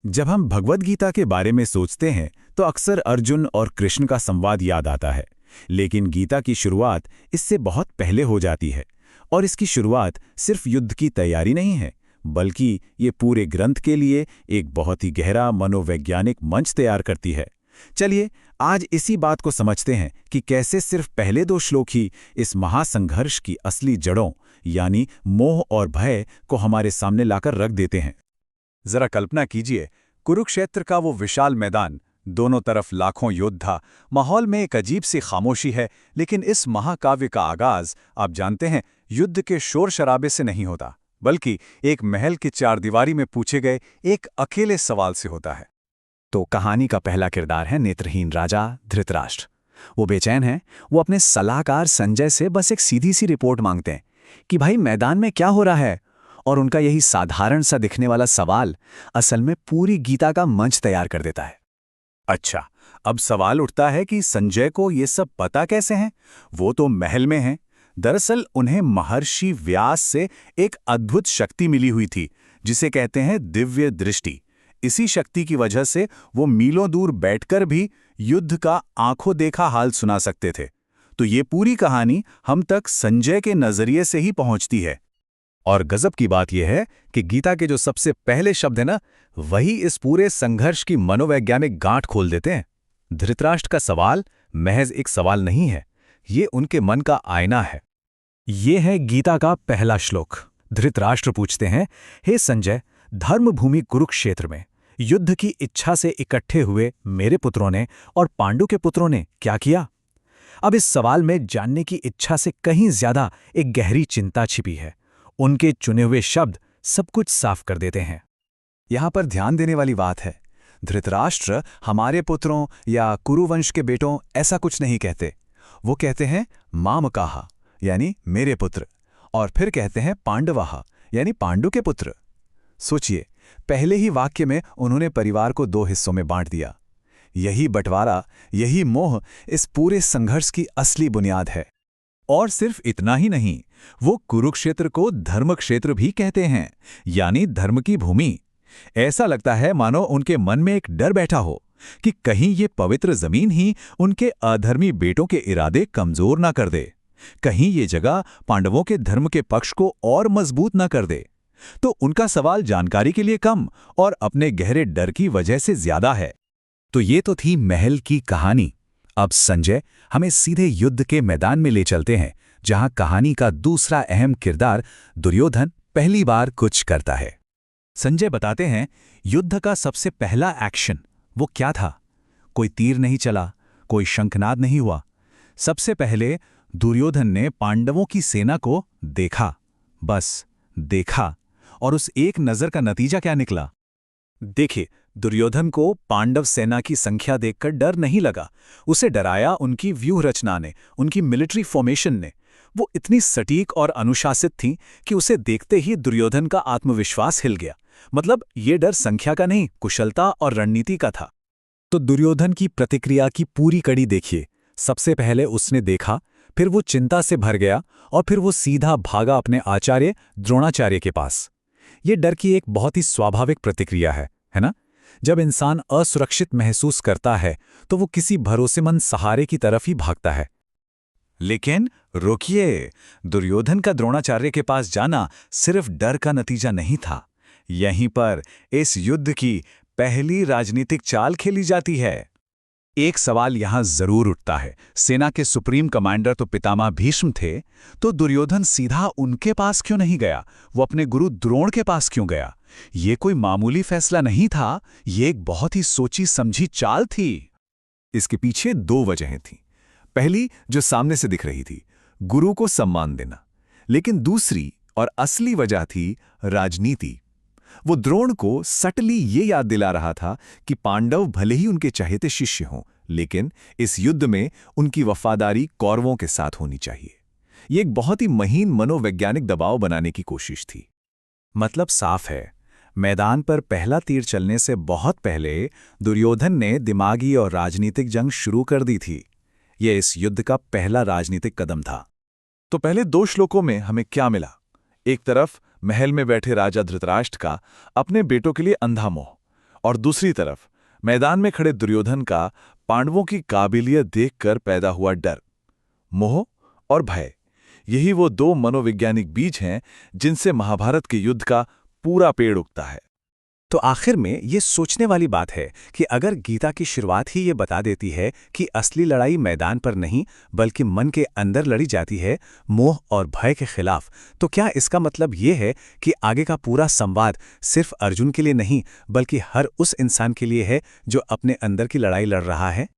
जब हम भगवद गीता के बारे में सोचते हैं तो अक्सर अर्जुन और कृष्ण का संवाद याद आता है। लेकिन गीता की शुरुआत इससे बहुत पहले हो जाती है। और इसकी शुरुआत सिर्फ युद्ध की तैयारी नहीं है, बल्कि ये पूरे ग्रंथ के लिए एक बहुत ही गहरा मनोवैज्ञानिक मंच तैयार करती है। चलिए आज इसी बात को समझते हैं कि कैसे सिर्फ पहले 2 श्लोक ही इस महासंघर्ष की असली जड़ों यानी मोह और भय को हमारे सामने लाकर रख देते हैं। जरा कल्पना कीजिए, कुरुक्षेत्र का वो विशाल मैदान, दोनों तरफ लाखों योद्धा, माहौल में एक अजीब सी खामोशी है। लेकिन इस महाकाव्य का आगाज, आप जानते हैं, युद्ध के शोर शराबे से नहीं होता, बल्कि एक महल की चारदीवारी में पूछे गए एक अकेले सवाल से होता है। तो कहानी का पहला किरदार है नेत्रहीन राजा धृतराष्ट्र। वो बेचैन है। वो अपने सलाहकार संजय से बस एक सीधी सी रिपोर्ट मांगते हैं कि भाई मैदान में क्या हो रहा है। और उनका यही साधारण सा दिखने वाला सवाल असल में पूरी गीता का मंच तैयार कर देता है। अच्छा, अब सवाल उठता है कि संजय को ये सब पता कैसे है? वो तो महल में हैं। दरअसल उन्हें महर्षि व्यास से एक अद्भुत शक्ति मिली हुई थी, जिसे कहते हैं दिव्य दृष्टि। इसी शक्ति की वजह से वो मीलों दूर बैठकर भी युद्ध का आंखों देखा हाल सुना सकते थे। तो ये पूरी कहानी हम तक संजय के नजरिए से ही पहुंचती है। और गजब की बात यह है कि गीता के जो सबसे पहले शब्द है ना, वही इस पूरे संघर्ष की मनोवैज्ञानिक गांठ खोल देते हैं। धृतराष्ट्र का सवाल महज एक सवाल नहीं है, ये उनके मन का आईना है। ये है गीता का पहला श्लोक। धृतराष्ट्र पूछते हैं, हे संजय, धर्मभूमि कुरुक्षेत्र में युद्ध की इच्छा से इकट्ठे हुए मेरे पुत्रों ने और पांडु के पुत्रों ने क्या किया? अब इस सवाल में जानने की इच्छा से कहीं ज्यादा एक गहरी चिंता छिपी है। उनके चुने हुए शब्द सब कुछ साफ कर देते हैं। यहां पर ध्यान देने वाली बात है, धृतराष्ट्र हमारे पुत्रों या कुरुवंश के बेटों ऐसा कुछ नहीं कहते। वो कहते हैं मामकाहा यानी मेरे पुत्र, और फिर कहते हैं पांडवाहा यानी पांडु के पुत्र। सोचिए, पहले ही वाक्य में उन्होंने परिवार को 2 हिस्सों में बांट दिया। यही बंटवारा, यही मोह इस पूरे संघर्ष की असली बुनियाद है। और सिर्फ इतना ही नहीं, वो कुरुक्षेत्र को धर्म क्षेत्र भी कहते हैं, यानी धर्म की भूमि। ऐसा लगता है मानो उनके मन में एक डर बैठा हो कि कहीं ये पवित्र जमीन ही उनके अधर्मी बेटों के इरादे कमजोर ना कर दे, कहीं ये जगह पांडवों के धर्म के पक्ष को और मजबूत ना कर दे। तो उनका सवाल जानकारी के लिए कम और अपने गहरे डर की वजह से ज्यादा है। तो ये तो थी महल की कहानी। अब संजय हमें सीधे युद्ध के मैदान में ले चलते हैं, जहां कहानी का दूसरा अहम किरदार दुर्योधन पहली बार कुछ करता है। संजय बताते हैं, युद्ध का सबसे पहला एक्शन वो क्या था? कोई तीर नहीं चला, कोई शंखनाद नहीं हुआ। सबसे पहले दुर्योधन ने पांडवों की सेना को देखा, बस देखा। और उस एक नजर का नतीजा क्या निकला? देखिए, दुर्योधन को पांडव सेना की संख्या देखकर डर नहीं लगा। उसे डराया उनकी व्यूह रचना ने, उनकी मिलिट्री फॉर्मेशन ने। वो इतनी सटीक और अनुशासित थी कि उसे देखते ही दुर्योधन का आत्मविश्वास हिल गया। मतलब ये डर संख्या का नहीं, कुशलता और रणनीति का था। तो दुर्योधन की प्रतिक्रिया की पूरी कड़ी देखिए। सबसे पहले उसने देखा, फिर वो चिंता से भर गया और फिर वो सीधा भागा अपने आचार्य द्रोणाचार्य के पास। ये डर की एक बहुत ही स्वाभाविक प्रतिक्रिया है ना? जब इंसान असुरक्षित महसूस करता है तो वो किसी भरोसेमंद सहारे की तरफ ही भागता है। लेकिन रोकिए, दुर्योधन का द्रोणाचार्य के पास जाना सिर्फ डर का नतीजा नहीं था। यहीं पर इस युद्ध की पहली राजनीतिक चाल खेली जाती है। एक सवाल यहां जरूर उठता है, सेना के सुप्रीम कमांडर तो पितामह भीष्म थे, तो दुर्योधन सीधा उनके पास क्यों नहीं गया? वो अपने गुरु द्रोण के पास क्यों गया? ये कोई मामूली फैसला नहीं था, ये एक बहुत ही सोची समझी चाल थी। इसके पीछे 2 वजहें थीं। पहली जो सामने से दिख रही थी, गुरु को सम्मान देना। लेकिन दूसरी और असली वजह थी राजनीति। वो द्रोण को सटली ये याद दिला रहा था कि पांडव भले ही उनके चहेते शिष्य हों, लेकिन इस युद्ध में उनकी वफादारी कौरवों के साथ होनी चाहिए। ये एक बहुत ही महीन मनोवैज्ञानिक दबाव बनाने की कोशिश थी। मतलब साफ है, मैदान पर पहला तीर चलने से बहुत पहले दुर्योधन ने दिमागी और राजनीतिक जंग शुरू कर दी थी। यह इस युद्ध का पहला राजनीतिक कदम था। तो पहले 2 श्लोकों में हमें क्या मिला? एक तरफ महल में बैठे राजा धृतराष्ट्र का अपने बेटों के लिए अंधा मोह, और दूसरी तरफ मैदान में खड़े दुर्योधन का पांडवों की काबिलियत देखकर पैदा हुआ डर, मोह और भय। यही वो दो मनोवैज्ञानिक बीज हैं जिनसे महाभारत के युद्ध का पूरा पेड़ उगता है। तो आखिर में ये सोचने वाली बात है कि अगर गीता की शुरुआत ही ये बता देती है कि असली लड़ाई मैदान पर नहीं बल्कि मन के अंदर लड़ी जाती है, मोह और भय के खिलाफ, तो क्या इसका मतलब ये है कि आगे का पूरा संवाद सिर्फ अर्जुन के लिए नहीं बल्कि हर उस इंसान के लिए है जो अपने अंदर की लड़ाई लड़ रहा है?